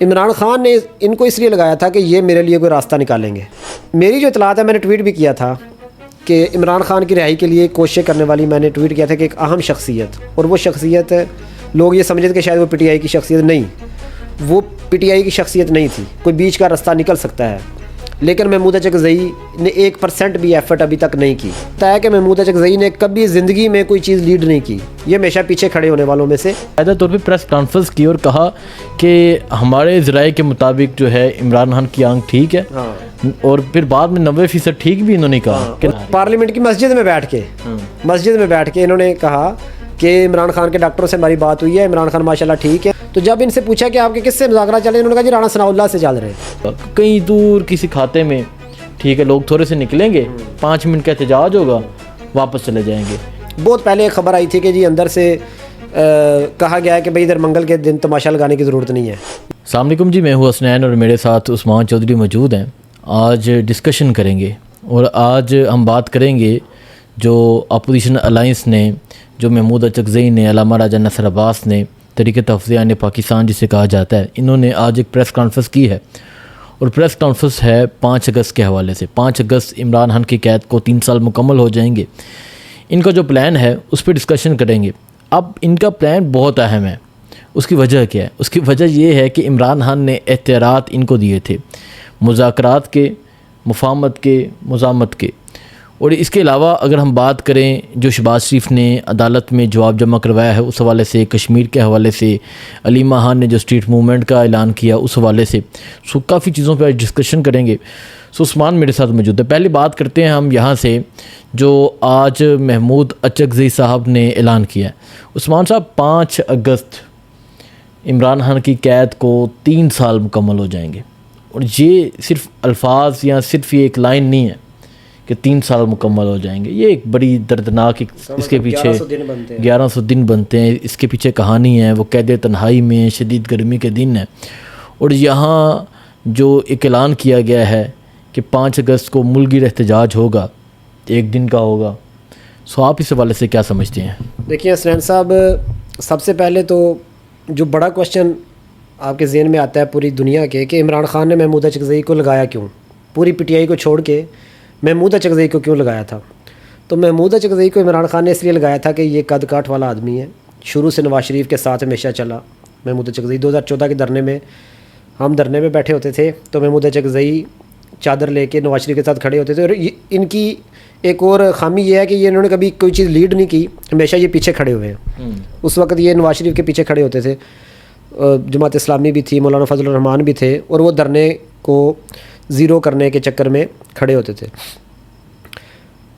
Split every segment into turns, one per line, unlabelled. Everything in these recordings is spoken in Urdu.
عمران خان نے ان کو اس لیے لگایا تھا کہ یہ میرے لیے کوئی راستہ نکالیں گے۔ میری جو اطلاعات ہے، میں نے ٹویٹ بھی کیا تھا کہ عمران خان کی رہائی کے لیے کوشش کرنے والی، میں نے ٹویٹ کیا تھا کہ ایک اہم شخصیت، اور وہ شخصیت لوگ یہ سمجھتے کہ شاید وہ پی ٹی آئی کی شخصیت نہیں، وہ پی ٹی آئی کی شخصیت نہیں تھی، کوئی بیچ کا راستہ نکل سکتا ہے، لیکن محمود اچکزئی نے 1% بھی ایفرٹ ابھی تک نہیں کی۔ بتایا کہ محمود اچکزئی نے کبھی زندگی میں کوئی چیز لیڈ نہیں کی، یہ ہمیشہ پیچھے کھڑے ہونے والوں میں سے۔
باقاعدہ طور پہ پریس کانفرنس کی اور کہا کہ ہمارے ذرائع کے مطابق جو ہے عمران خان کی آنکھ ٹھیک ہے، اور پھر بعد میں 90% ٹھیک بھی انہوں نے کہا کہ
پارلیمنٹ کی مسجد میں بیٹھ کے انہوں نے کہا کہ عمران خان کے ڈاکٹروں سے ہماری بات ہوئی ہے، عمران خان ماشاءاللہ ٹھیک ہے۔ تو جب ان سے پوچھا کہ آپ کے کس سے مذاکرات چل رہے ہیں، انہوں نے کہا جی رانا ثناء اللہ سے چل رہے ہیں،
کہیں دور کسی کھاتے میں، ٹھیک ہے، لوگ تھوڑے سے نکلیں گے، 5 منٹ کا احتجاج ہوگا، واپس چلے جائیں گے۔
بہت پہلے ایک خبر آئی تھی کہ جی اندر سے کہا گیا ہے کہ بھئی ادھر منگل کے دن تماشا لگانے کی ضرورت نہیں ہے۔
السلام علیکم جی، میں ہوں حسنین اور میرے ساتھ عثمان چودھری موجود ہیں۔ آج ڈسکشن کریں گے اور آج ہم بات کریں گے جو اپوزیشن الائنس نے، جو محمود اچکزئی نے، علامہ راجہ نصر عباس نے، تحریک تفویض پاکستان جسے کہا جاتا ہے، انہوں نے آج ایک پریس کانفرنس کی ہے، اور پریس کانفرنس ہے 5 اگست کے حوالے سے۔ 5 اگست عمران خان کی قید کو 3 سال مکمل ہو جائیں گے۔ ان کا جو پلان ہے اس پہ ڈسکشن کریں گے۔ اب ان کا پلان بہت اہم ہے۔ اس کی وجہ کیا ہے؟ اس کی وجہ یہ ہے کہ عمران خان نے اختیارات ان کو دیے تھے، مذاکرات کے، مفاہمت کے، مزاحمت کے، اور اس کے علاوہ اگر ہم بات کریں جو شہباز شریف نے عدالت میں جواب جمع کروایا ہے اس حوالے سے، کشمیر کے حوالے سے، علیمہ خان نے جو اسٹریٹ موومنٹ کا اعلان کیا اس حوالے سے، سو کافی چیزوں پہ ڈسکشن کریں گے۔ سو عثمان میرے ساتھ موجود ہے۔ پہلے بات کرتے ہیں ہم یہاں سے جو آج محمود اچکزئی صاحب نے اعلان کیا ہے۔ عثمان صاحب، 5 اگست عمران خان کی قید کو 3 سال مکمل ہو جائیں گے، اور یہ صرف الفاظ یا صرف یہ ایک لائن نہیں ہے کہ 3 سال مکمل ہو جائیں گے، یہ ایک بڑی دردناک، اس کے پیچھے 1100 دن بنتے ہیں، اس کے پیچھے کہانی ہے۔ وہ قید تنہائی میں شدید گرمی کے دن ہے، اور یہاں جو ایک اعلان کیا گیا ہے کہ 5 اگست کو ملک گیر احتجاج ہوگا، 1 دن کا ہوگا۔ سو آپ اس حوالے سے کیا سمجھتے ہیں؟
دیکھیے حسنین صاحب، سب سے پہلے تو جو بڑا کوشچن آپ کے ذہن میں آتا ہے پوری دنیا کے، کہ عمران خان نے محمود اچکزئی کو لگایا کیوں؟ پوری پی ٹی آئی کو چھوڑ کے محمود اچکزئی کو کیوں لگایا تھا؟ تو محمود اچکزئی کو عمران خان نے اس لیے لگایا تھا کہ یہ قد کاٹ والا آدمی ہے، شروع سے نواز شریف کے ساتھ ہمیشہ چلا۔ محمود اچکزئی 2014 کے دھرنے میں، ہم دھرنے میں بیٹھے ہوتے تھے تو محمود اچکزئی چادر لے کے نواز شریف کے ساتھ کھڑے ہوتے تھے، اور ان کی ایک اور خامی یہ ہے کہ یہ انہوں نے کبھی کوئی چیز لیڈ نہیں کی، ہمیشہ یہ پیچھے کھڑے ہوئے ہیں۔ اس وقت یہ نواز شریف کے پیچھے کھڑے ہوتے تھے، جماعت اسلامی بھی تھی، مولانا فضل الرحمان بھی تھے، اور وہ دھرنے کو زیرو کرنے کے چکر میں کھڑے ہوتے تھے۔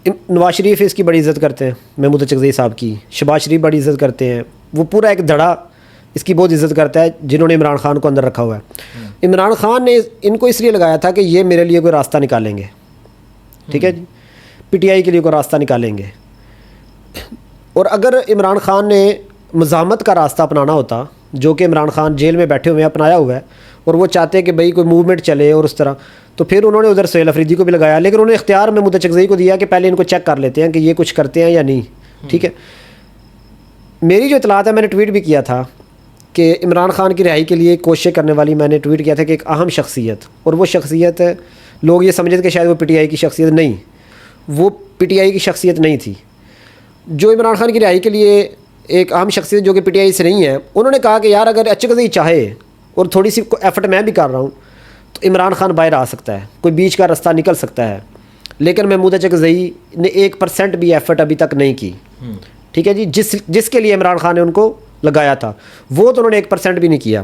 نواز شریف اس کی بڑی عزت کرتے ہیں، محمود اچکزئی صاحب کی، شہباز شریف بڑی عزت کرتے ہیں، وہ پورا ایک دھڑا اس کی بہت عزت کرتا ہے جنہوں نے عمران خان کو اندر رکھا ہوا ہے۔ عمران خان نے ان کو اس لیے لگایا تھا کہ یہ میرے لیے کوئی راستہ نکالیں گے، ٹھیک ہے جی، پی ٹی آئی کے لیے کوئی راستہ نکالیں گے۔ اور اگر عمران خان نے مزاحمت کا راستہ اپنانا ہوتا، جو کہ عمران خان جیل میں بیٹھے ہوئے ہیں اپنایا ہوا ہے، اور وہ چاہتے ہیں کہ بھئی کوئی موومنٹ چلے اور اس طرح، تو پھر انہوں نے ادھر سہیل افریدی کو بھی لگایا، لیکن انہوں نے اختیار محمود اچکزئی کو دیا کہ پہلے ان کو چیک کر لیتے ہیں کہ یہ کچھ کرتے ہیں یا نہیں، ٹھیک ہے۔ میری جو اطلاعات ہے، میں نے ٹویٹ بھی کیا تھا کہ عمران خان کی رہائی کے لیے کوشش کرنے والی، میں نے ٹویٹ کیا تھا کہ ایک اہم شخصیت، اور وہ شخصیت لوگ یہ سمجھتے کہ شاید وہ پی ٹی آئی کی شخصیت نہیں، وہ پی ٹی آئی کی شخصیت نہیں تھی۔ جو عمران خان کی رہائی کے لیے ایک اہم شخصیت جو کہ پی ٹی آئی سے نہیں ہے، انہوں نے کہا کہ یار اگر اچکزئی چاہے اور تھوڑی سی ایفرٹ میں بھی کر رہا ہوں تو عمران خان باہر آ سکتا ہے، کوئی بیچ کا راستہ نکل سکتا ہے، لیکن محمود اچکزئی نے 1% بھی ایفرٹ ابھی تک نہیں کی، ٹھیک ہے جی، جس کے لیے عمران خان نے ان کو لگایا تھا، وہ تو انہوں نے 1% بھی نہیں کیا۔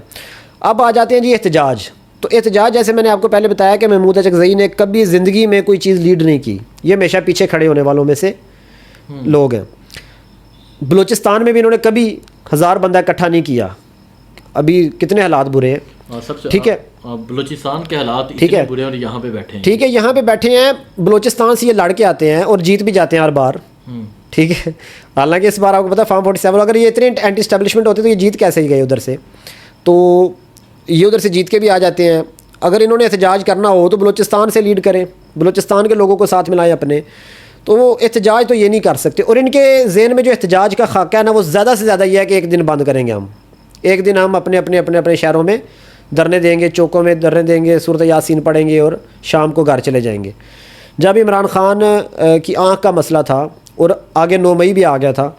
اب آ جاتے ہیں جی احتجاج۔ تو احتجاج، جیسے میں نے آپ کو پہلے بتایا کہ محمود اچکزئی نے کبھی زندگی میں کوئی چیز لیڈ نہیں کی، یہ ہمیشہ پیچھے کھڑے ہونے والوں میں سے لوگ ہیں۔ بلوچستان میں بھی انہوں نے کبھی 1000 بندہ اکٹھا نہیں کیا، ابھی کتنے حالات برے ہیں، ٹھیک ہے،
بلوچستان کے حالات
ٹھیک ہے
برے، اور یہاں پہ بیٹھے ہیں،
ٹھیک ہے، یہاں پہ بیٹھے ہیں، بلوچستان سے یہ لڑ کے آتے ہیں اور جیت بھی جاتے ہیں ہر بار، ٹھیک ہے۔ حالانکہ اس بار آپ کو پتا فارم 47، اگر یہ اتنے اینٹی اسٹیبلشمنٹ ہوتے تو یہ جیت کیسے گئے ادھر سے، تو یہ ادھر سے جیت کے بھی آ جاتے ہیں۔ اگر انہوں نے احتجاج کرنا ہو تو بلوچستان سے لیڈ کریں، بلوچستان کے لوگوں کو ساتھ ملائیں اپنے، تو وہ احتجاج تو یہ نہیں کر سکتے۔ اور ان کے ذہن میں جو احتجاج کا خاکہ ہے نا، وہ زیادہ سے زیادہ یہ ہے کہ ایک دن بند کریں گے، ہم ایک دن ہم اپنے شہروں میں دھرنے دیں گے, چوکوں میں دھرنے دیں گے, سورۃ یاسین پڑھیں گے اور شام کو گھر چلے جائیں گے. جب عمران خان کی آنکھ کا مسئلہ تھا اور آگے 9 مئی بھی آ گیا تھا,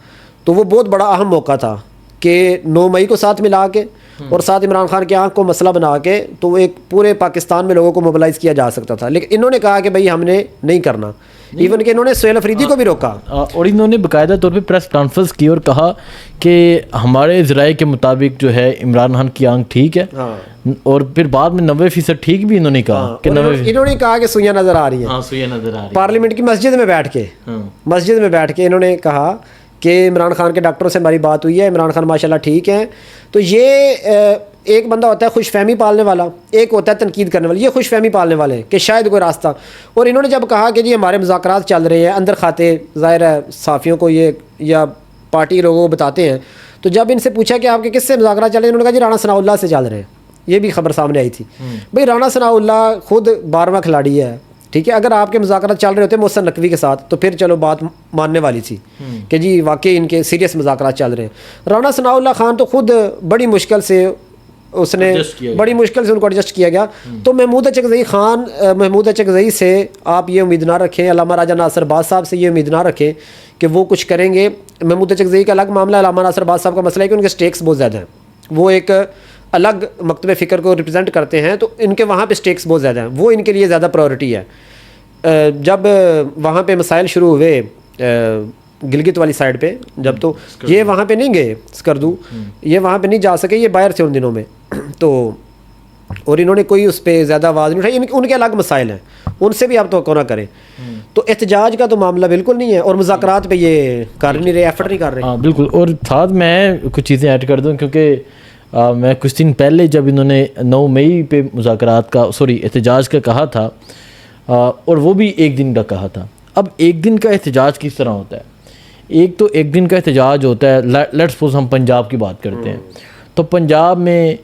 تو وہ بہت بڑا اہم موقع تھا کہ 9 مئی کو ساتھ ملا کے اور ساتھ عمران خان کی آنکھ کو مسئلہ بنا کے تو ایک پورے پاکستان میں لوگوں کو موبلائز کیا جا سکتا تھا. لیکن انہوں نے کہا کہ بھائی ہم نے نہیں کرنا, ایون کہ انہوں نے سہیل افریدی کو بھی روکا,
اور انہوں نے باقاعدہ طور پہ پریس کانفرنس کی اور کہا کہ ہمارے ذرائع کے مطابق جو ہے عمران خان کی آنکھ ٹھیک ہے, اور پھر بعد میں 90% ٹھیک بھی انہوں نے کہا کہ
انہوں نے کہا کہ سوئیاں نظر آ رہی ہیں,
سوئیاں نظر آ رہی ہیں.
پارلیمنٹ کی مسجد میں بیٹھ کے انہوں نے کہا کہ عمران خان کے ڈاکٹروں سے ہماری بات ہوئی ہے, عمران خان ماشاءاللہ ٹھیک ہیں. تو یہ ایک بندہ ہوتا ہے خوش فہمی پالنے والا, ایک ہوتا ہے تنقید کرنے والا. یہ خوش فہمی پالنے والے ہیں کہ شاید کوئی راستہ. اور انہوں نے جب کہا کہ جی ہمارے مذاکرات چل رہے ہیں اندر کھاتے, ظاہر ہے صحافیوں کو یہ یا پارٹی لوگوں کو بتاتے ہیں, تو جب ان سے پوچھا کہ آپ کے کس سے مذاکرات چل رہے ہیں, انہوں نے کہا جی رانا ثناء اللہ سے چل رہے ہیں. یہ بھی خبر سامنے آئی تھی. بھئی رانا ثناء اللہ خود 12واں کھلاڑی ہے, ٹھیک ہے. اگر آپ کے مذاکرات چل رہے ہوتے محسن نقوی کے ساتھ تو پھر چلو بات ماننے والی تھی کہ جی واقعی ان کے سیریس مذاکرات چل رہے ہیں. رانا ثناء اللہ خان تو خود بڑی مشکل سے ان کو ایڈجسٹ کیا گیا. تو محمود اچکزئی سے آپ یہ امید نہ رکھیں, علامہ راجہ ناصر باز صاحب سے یہ امید نہ رکھیں کہ وہ کچھ کریں گے. محمود اچکزئی کا الگ معاملہ ہے, علامہ ناصر باز صاحب کا مسئلہ ہے کہ ان کے سٹیکس بہت زیادہ ہیں, وہ ایک الگ مکتب فکر کو ریپرزینٹ کرتے ہیں, تو ان کے وہاں پہ سٹیکس بہت زیادہ ہیں, وہ ان کے لیے زیادہ پرائورٹی ہے. جب وہاں پہ مسائل شروع ہوئے گلگت والی سائڈ پہ, جب تو یہ وہاں پہ نہیں گئے اسکردو, یہ وہاں پہ نہیں جا سکے, یہ باہر تھے ان دنوں میں, تو اور انہوں نے کوئی اس پہ زیادہ آواز نہیں اٹھائی. ان کے الگ مسائل ہیں, ان سے بھی آپ توقع نہ کریں. تو احتجاج کا تو معاملہ بالکل نہیں ہے, اور مذاکرات پہ یہ کر نہیں رہے, ایفرٹ نہیں کر رہے.
ہاں بالکل. اور ساتھ میں کچھ چیزیں ایڈ کر دوں, کیونکہ میں کچھ دن پہلے جب انہوں نے 9 مئی پہ مذاکرات کا احتجاج کا کہا تھا, اور وہ بھی 1 دن کا کہا تھا. اب 1 دن کا احتجاج کس طرح ہوتا ہے؟ ایک تو 1 دن کا احتجاج ہوتا ہے, لیٹس سپوز ہم پنجاب کی بات کرتے ہیں, تو پنجاب میں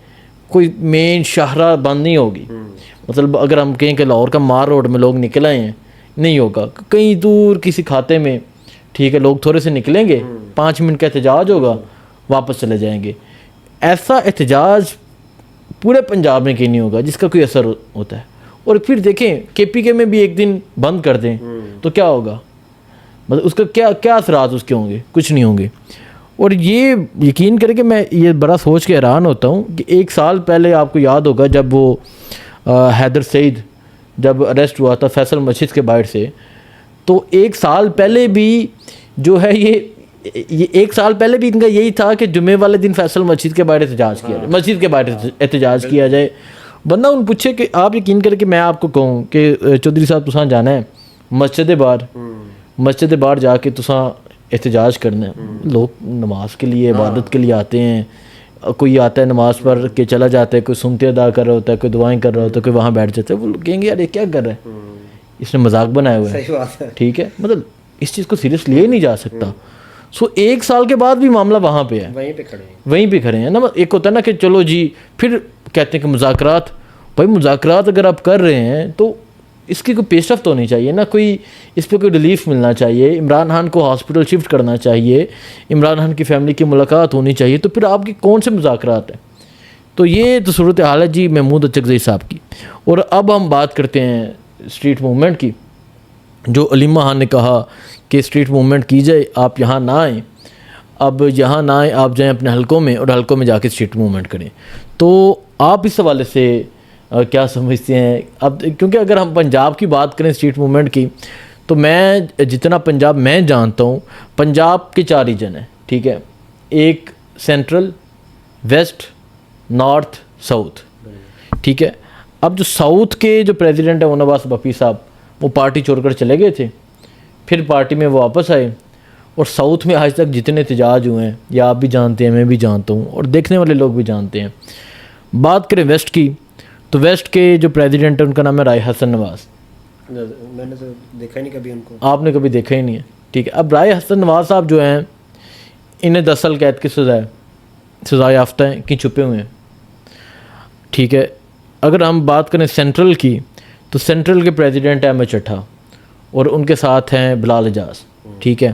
کوئی مین شاہراہ بند نہیں ہوگی. مطلب اگر ہم کہیں کہ لاہور کا مار روڈ میں لوگ نکل آئے ہیں, نہیں ہوگا. کہیں دور کسی کھاتے میں, ٹھیک ہے, لوگ تھوڑے سے نکلیں گے, 5 منٹ کا احتجاج ہوگا, واپس چلے جائیں گے. ایسا احتجاج پورے پنجاب میں کہیں نہیں ہوگا جس کا کوئی اثر ہوتا ہے. اور پھر دیکھیں KPK میں بھی 1 دن بند کر دیں تو کیا ہوگا, مطلب اس کا کیا اثرات اس کے ہوں گے؟ کچھ نہیں ہوں گے. اور یہ یقین کریں کہ میں یہ بڑا سوچ کے حیران ہوتا ہوں کہ 1 سال پہلے آپ کو یاد ہوگا جب وہ حیدر سعید جب اریسٹ ہوا تھا فیصل مسجد کے باہر سے, تو 1 سال پہلے بھی جو ہے یہ 1 سال پہلے بھی ان کا یہی تھا کہ جمعے والے دن فیصل مسجد کے باہر احتجاج کیا جائے, مسجد کے باہر احتجاج کیا جائے. بندہ ان پوچھے کہ آپ یقین کریں کہ میں آپ کو کہوں کہ چودھری صاحب تساں جانا ہے مسجد باہر جا کے تساں احتجاج کرنا ہے. لوگ نماز کے لیے عبادت کے لیے آتے ہیں, کوئی آتا ہے نماز پڑھ کے چلا جاتا ہے, کوئی سنتے ادا کر رہا ہوتا ہے, کوئی دعائیں کر رہا ہوتا ہے, کوئی وہاں بیٹھ جاتا ہے. وہ کہیں گے یار یہ کیا کر رہا ہے, اس نے مذاق بنایا ہوا ہے, ٹھیک ہے, مطلب اس چیز کو سیریس لیا ہی نہیں جا سکتا. 1 سال کے بعد بھی معاملہ وہاں پہ ہے, وہیں پہ کھڑے ہیں نا. ایک ہوتا ہے نا کہ چلو جی, پھر کہتے ہیں کہ مذاکرات, بھائی مذاکرات اگر آپ کر رہے ہیں تو اس کی کوئی پیش رفت ہونی چاہیے نا, کوئی اس پہ کوئی ریلیف ملنا چاہیے, عمران خان کو ہاسپٹل شفٹ کرنا چاہیے, عمران خان کی فیملی کی ملاقات ہونی چاہیے. تو پھر آپ کی کون سے مذاکرات ہیں؟ تو یہ تو صورت حال ہے جی محمود اچکزئی صاحب کی. اور اب ہم بات کرتے ہیں اسٹریٹ موومنٹ کی. جو علیمہ خان نے کہا کہ اسٹریٹ موومنٹ کی جائے, آپ یہاں نہ آئیں, اب یہاں نہ آئیں, آپ جائیں اپنے حلقوں میں اور حلقوں میں جا کے اسٹریٹ موومنٹ کریں. تو آپ اس حوالے سے کیا سمجھتے ہیں؟ اب کیونکہ اگر ہم پنجاب کی بات کریں اسٹریٹ موومنٹ کی, تو میں جتنا پنجاب میں جانتا ہوں, پنجاب کے 4 ریجن ہیں, ٹھیک ہے, ایک سینٹرل, ویسٹ, نارتھ, ساؤتھ, ٹھیک ہے. اب جو ساؤتھ کے جو پریزیڈنٹ ہیں عباس بپی صاحب, وہ پارٹی چھوڑ کر چلے گئے تھے, پھر پارٹی میں وہ واپس آئے, اور ساؤتھ میں آج تک جتنے احتجاج ہوئے ہیں, یا آپ بھی جانتے ہیں, میں بھی جانتا ہوں, اور دیکھنے والے لوگ بھی جانتے ہیں. بات کریں ویسٹ کی, تو ویسٹ کے جو پریزیڈنٹ ہیں ان کا نام ہے رائے حسن نواز.
میں نے تو دیکھا ہی نہیں کبھی ان کو.
آپ نے کبھی دیکھا ہی نہیں ہے, ٹھیک ہے. اب رائے حسن نواز صاحب جو ہیں, انہیں 10 سال قید کی سزا یافتہ ہیں, کہیں چھپے ہوئے ہیں, ٹھیک ہے. اگر ہم بات کریں سینٹرل کی, تو سینٹرل کے پریزیڈنٹ ہیں احمد چٹھا, اور ان کے ساتھ ہیں بلال اعجاز, ٹھیک ہے.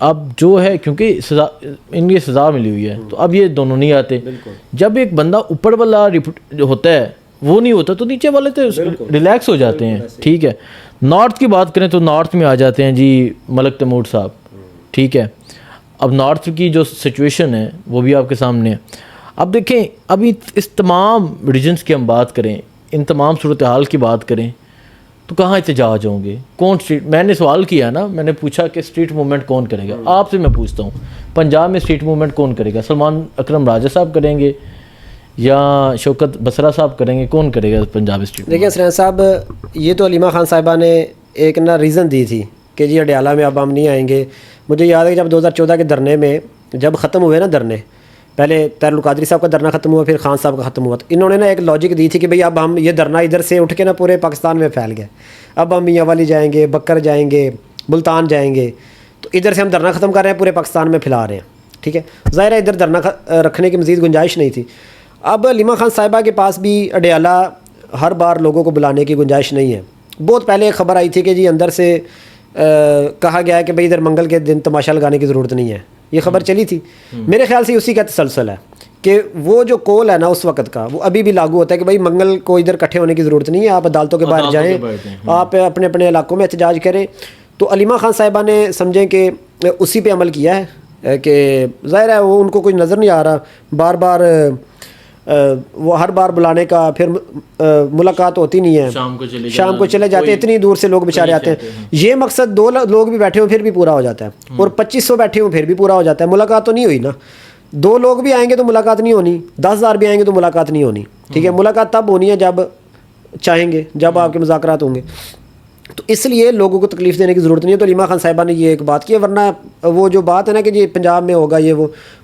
اب جو ہے کیونکہ سزا ان کی سزا ملی ہوئی ہے تو اب یہ دونوں نہیں آتے. جب ایک بندہ اوپر والا جو ہوتا ہے وہ نہیں ہوتا تو نیچے والے تو ریلیکس ہو جاتے ہیں. ٹھیک ہے, نارتھ کی بات کریں تو نارتھ میں آ جاتے ہیں جی ملک تیمور صاحب. ٹھیک ہے, اب نارتھ کی جو سچویشن ہے وہ بھی آپ کے سامنے ہے. اب دیکھیں ابھی اس تمام ریجنس کی ہم بات کریں, ان تمام صورتحال کی بات کریں تو کہاں احتجاج ہوں گے, کون اسٹریٹ, میں نے سوال کیا نا, میں نے پوچھا کہ اسٹریٹ موومنٹ کون کرے گا. آپ سے میں پوچھتا ہوں پنجاب میں اسٹریٹ موومنٹ کون کرے گا؟ سلمان اکرم راجہ صاحب کریں گے یا شوکت بسرا صاحب کریں گے؟ کون کرے گا پنجاب اسٹریٹ؟
دیکھیں سرین صاحب, یہ تو علیمہ خان صاحبہ نے ایک نا ریزن دی تھی کہ جی اڈیالہ میں اب ہم نہیں آئیں گے. مجھے یاد ہے کہ جب 2014 کے دھرنے میں جب ختم ہوئے نا دھرنے, پہلے طاہر القادری صاحب کا دھرنا ختم ہوا, پھر خان صاحب کا ختم ہوا, تو انہوں نے نا ایک لاجک دی تھی کہ بھئی اب ہم یہ دھرنا ادھر سے اٹھ کے نا پورے پاکستان میں پھیل گئے, اب ہم میاں والی جائیں گے, بکر جائیں گے, ملتان جائیں گے, تو ادھر سے ہم دھرنا ختم کر رہے ہیں, پورے پاکستان میں پھیلا رہے ہیں. ٹھیک ہے, ظاہر ہے ادھر دھرنا رکھنے کی مزید گنجائش نہیں تھی. اب علیمہ خان صاحبہ کے پاس بھی اڈیالہ ہر بار لوگوں کو بلانے کی گنجائش نہیں ہے. بہت پہلے ایک خبر آئی تھی کہ جی اندر سے کہا گیا ہے کہ بھئی ادھر منگل کے دن تماشا لگانے کی ضرورت نہیں ہے. یہ خبر چلی تھی, میرے خیال سے اسی کا تسلسل ہے کہ وہ جو کول ہے نا اس وقت کا وہ ابھی بھی لاگو ہوتا ہے کہ بھئی منگل کو ادھر اکٹھے ہونے کی ضرورت نہیں ہے, آپ عدالتوں کے باہر جائیں, آپ اپنے اپنے علاقوں میں احتجاج کریں. تو علیمہ خان صاحبہ نے سمجھیں کہ اسی پہ عمل کیا ہے کہ ظاہر ہے وہ ان کو کچھ نظر نہیں آ رہا, بار بار وہ ہر بار بلانے کا, پھر ملاقات ہوتی نہیں ہے, شام کو چلے جاتے, اتنی دور سے لوگ بیچارے آتے ہیں. یہ مقصد 2 لوگ بھی بیٹھے ہوں پھر بھی پورا ہو جاتا ہے, اور 2500 بیٹھے ہوں پھر بھی پورا ہو جاتا ہے. ملاقات تو نہیں ہوئی نا, 2 لوگ بھی آئیں گے تو ملاقات نہیں ہونی, 10,000 بھی آئیں گے تو ملاقات نہیں ہونی. ٹھیک ہے, ملاقات تب ہونی ہے جب چاہیں گے, جب آپ کے مذاکرات ہوں گے. تو اس لیے لوگوں کو تکلیف دینے کی ضرورت نہیں ہے. تو علیمہ خان صاحبہ نے یہ ایک بات کی ہے, ورنہ وہ جو بات ہے نا کہ جی پنجاب میں ہوگا یہ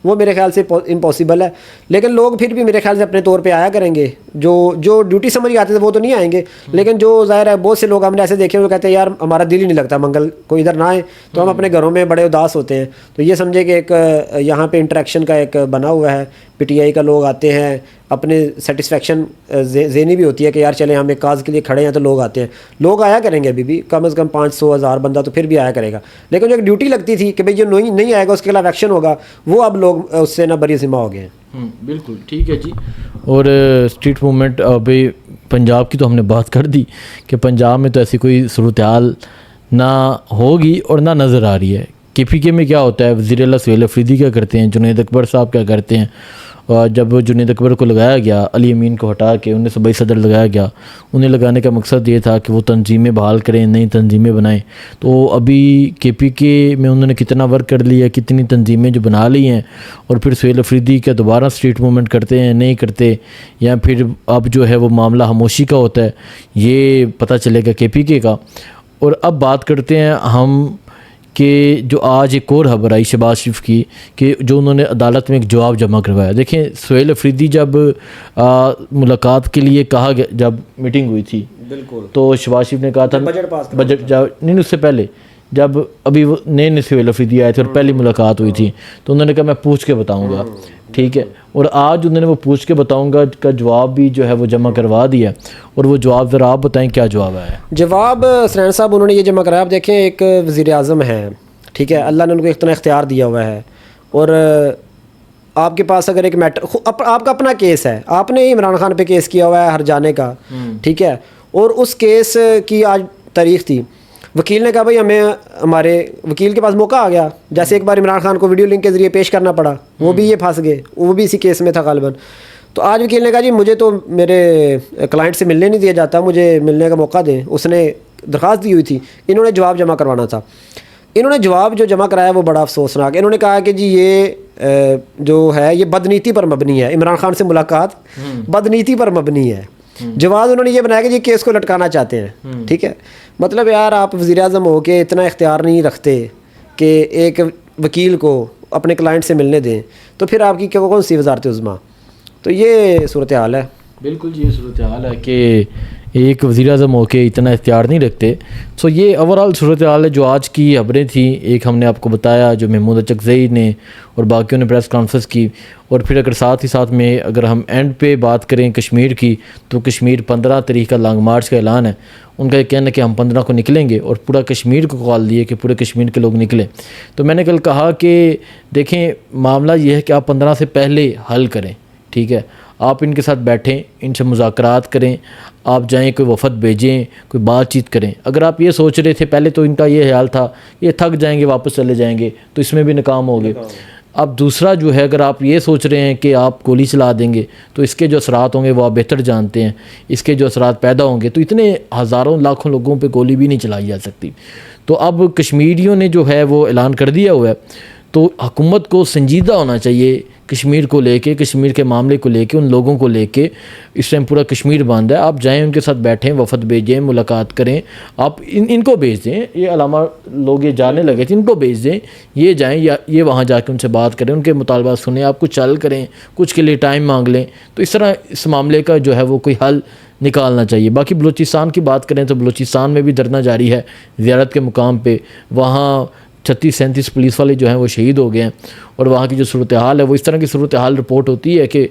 وہ میرے خیال سے امپاسبل ہے. لیکن لوگ پھر بھی میرے خیال سے اپنے طور پہ آیا کریں گے, جو ڈیوٹی سمجھ کے آتے تھے وہ تو نہیں آئیں گے, لیکن جو ظاہر ہے بہت سے لوگ ہم نے ایسے دیکھے وہ کہتے ہیں یار ہمارا دل ہی نہیں لگتا منگل کو ادھر نہ آئے, تو ہم اپنے گھروں میں بڑے اداس ہوتے ہیں. تو یہ سمجھے کہ ایک یہاں پہ انٹریکشن کا ایک بنا ہوا ہے, پی ٹی آئی کا لوگ آتے ہیں, اپنے سیٹسفیکشن ذہنی بھی ہوتی ہے کہ یار چلیں ہم ایک کاز کے لیے کھڑے ہیں تو لوگ آتے ہیں. لوگ آیا کریں گے ابھی بھی, کم از کم 500,000 بندہ تو پھر بھی آیا کرے گا. لیکن جو ایک ڈیوٹی لگتی تھی کہ بھئی جو نہیں آئے گا اس کے خلاف ایکشن ہوگا, وہ اب لوگ اس سے نہ بری ذمہ ہو گئے ہیں.
بالکل ٹھیک ہے جی. اور اسٹریٹ موومنٹ ابھی پنجاب کی تو ہم نے بات کر دی کہ پنجاب میں تو ایسی کوئی صورتحال نہ ہوگی اور نہ نظر آ رہی ہے. کے پی کے میں کیا ہوتا ہے, وزیر اعلیٰ سہیل افریدی کیا کرتے ہیں, جنید اکبر صاحب کیا کرتے ہیں. اور جب جنید اکبر کو لگایا گیا, علی امین کو ہٹا کے انہیں صوبائی صدر لگایا گیا, انہیں لگانے کا مقصد یہ تھا کہ وہ تنظیمیں بحال کریں, نئی تنظیمیں بنائیں. تو ابھی کے پی کے میں انہوں نے کتنا ورک کر لیا, کتنی تنظیمیں جو بنا لی ہیں, اور پھر سہیل افریدی کا دوبارہ اسٹریٹ موومنٹ کرتے ہیں نہیں کرتے, یا پھر اب جو ہے وہ معاملہ خاموشی کا ہوتا ہے, یہ پتہ چلے گا کے پی کے کا. اور اب بات کرتے ہیں ہم کہ جو آج ایک اور خبر آئی شہباز شریف کی کہ جو انہوں نے عدالت میں ایک جواب جمع کروایا. دیکھیں سہیل افریدی جب ملاقات کے لیے کہا گیا, جب میٹنگ ہوئی تھی
بالکل,
تو شہباز شریف نے کہا تھا بجٹ نہیں, اس سے پہلے جب ابھی وہ نئے سہیل افریدی آئے تھے اور پہلی ملاقات ہوئی تھی, تو انہوں نے کہا میں پوچھ کے بتاؤں گا. ٹھیک ہے, اور آج انہوں نے وہ پوچھ کے بتاؤں گا کا جواب بھی جو ہے وہ جمع کروا دیا. اور وہ جواب ذرا آپ بتائیں کیا جواب ہے.
جواب سرین صاحب انہوں نے یہ جمع کرایا. آپ دیکھیں ایک وزیر اعظم ہے, ٹھیک ہے, اللہ نے ان کو اتنا اختیار دیا ہوا ہے, اور آپ کے پاس اگر ایک میٹر آپ کا اپنا کیس ہے, آپ نے عمران خان پہ کیس کیا ہوا ہے ہر جانے کا, ٹھیک ہے, اور اس کیس کی آج تاریخ تھی. وکیل نے کہا بھائی ہمیں, ہمارے وکیل کے پاس موقع آ گیا, جیسے ایک بار عمران خان کو ویڈیو لنک کے ذریعے پیش کرنا پڑا, وہ بھی یہ پھنس گئے, وہ بھی اسی کیس میں تھا غالباً. تو آج وکیل نے کہا جی مجھے تو میرے کلائنٹ سے ملنے نہیں دیا جاتا, مجھے ملنے کا موقع دیں. اس نے درخواست دی ہوئی تھی, انہوں نے جواب جمع کروانا تھا. انہوں نے جواب جو جمع کرایا وہ بڑا افسوسناک. انہوں نے کہا کہ جی یہ جو ہے یہ بدنیتی پر مبنی ہے, عمران خان سے ملاقات بدنیتی پر مبنی ہے. جواب انہوں نے یہ بنایا کہ جی کیس کو لٹکانا چاہتے ہیں. ٹھیک ہے, مطلب یار آپ وزیر اعظم ہو کے اتنا اختیار نہیں رکھتے کہ ایک وکیل کو اپنے کلائنٹ سے ملنے دیں, تو پھر آپ کی کون سی وزارت عظمیٰ. تو یہ صورتحال ہے.
بالکل جی, یہ صورتحال ہے کہ ایک وزیر اعظم ہو کے اتنا اختیار نہیں رکھتے. سو یہ اوورآل صورتحال ہے جو آج کی خبریں تھیں. ایک ہم نے آپ کو بتایا جو محمود اچکزئی نے اور باقیوں نے پریس کانفرنس کی, اور پھر اگر ساتھ ہی ساتھ میں اگر ہم اینڈ پہ بات کریں کشمیر کی, تو کشمیر 15 تاریخ کا لانگ مارچ کا اعلان ہے. ان کا یہ کہنا ہے کہ ہم 15 کو نکلیں گے, اور پورا کشمیر کو کال دیے کہ پورے کشمیر کے لوگ نکلیں. تو میں نے کل کہا کہ دیکھیں معاملہ یہ ہے کہ آپ 15 سے پہلے حل کریں, ٹھیک ہے, آپ ان کے ساتھ بیٹھیں, ان سے مذاکرات کریں, آپ جائیں کوئی وفد بھیجیں, کوئی بات چیت کریں. اگر آپ یہ سوچ رہے تھے پہلے, تو ان کا یہ خیال تھا یہ تھک جائیں گے واپس چلے جائیں گے, تو اس میں بھی ناکام ہو گئے. اب دوسرا جو ہے, اگر آپ یہ سوچ رہے ہیں کہ آپ گولی چلا دیں گے تو اس کے جو اثرات ہوں گے وہ آپ بہتر جانتے ہیں, اس کے جو اثرات پیدا ہوں گے, تو اتنے ہزاروں لاکھوں لوگوں پہ گولی بھی نہیں چلائی جا سکتی. تو اب کشمیریوں نے جو ہے وہ اعلان کر دیا ہوا ہے, تو حکومت کو سنجیدہ ہونا چاہیے کشمیر کو لے کے, کشمیر کے معاملے کو لے کے, ان لوگوں کو لے کے. اس ٹائم پورا کشمیر بند ہے. آپ جائیں ان کے ساتھ بیٹھیں, وفد بھیجیں, ملاقات کریں. آپ ان کو بھیج دیں, یہ علامہ لوگ یہ جانے لگے تھے, ان کو بھیج دیں, یہ جائیں یا یہ وہاں جا کے ان سے بات کریں, ان کے مطالبات سنیں, آپ کچھ حل کریں, کچھ کے لیے ٹائم مانگ لیں. تو اس طرح اس معاملے کا جو ہے وہ کوئی حل نکالنا چاہیے. باقی بلوچستان کی بات کریں تو بلوچستان میں بھی دھرنا جاری ہے زیارت کے مقام پہ. وہاں 36-37 پولیس والے جو ہیں وہ شہید ہو گئے ہیں, اور وہاں کی جو صورتحال ہے وہ اس طرح کی صورتحال رپورٹ ہوتی ہے کہ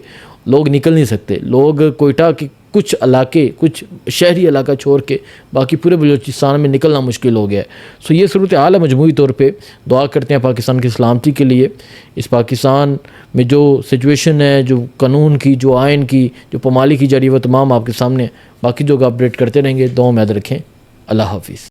لوگ نکل نہیں سکتے. لوگ کوئٹہ کے کچھ علاقے, کچھ شہری علاقہ چھوڑ کے باقی پورے بلوچستان میں نکلنا مشکل ہو گیا ہے. سو یہ صورتحال ہے مجموعی طور پہ. دعا کرتے ہیں پاکستان کی سلامتی کے لیے. اس پاکستان میں جو سچویشن ہے, جو قانون کی, جو آئین کی, جو پامالی کی جا رہی ہے, وہ تمام آپ کے سامنے. باقی جو اپڈیٹ کرتے رہیں گے, دعاؤں میں یاد رکھیں. اللہ حافظ.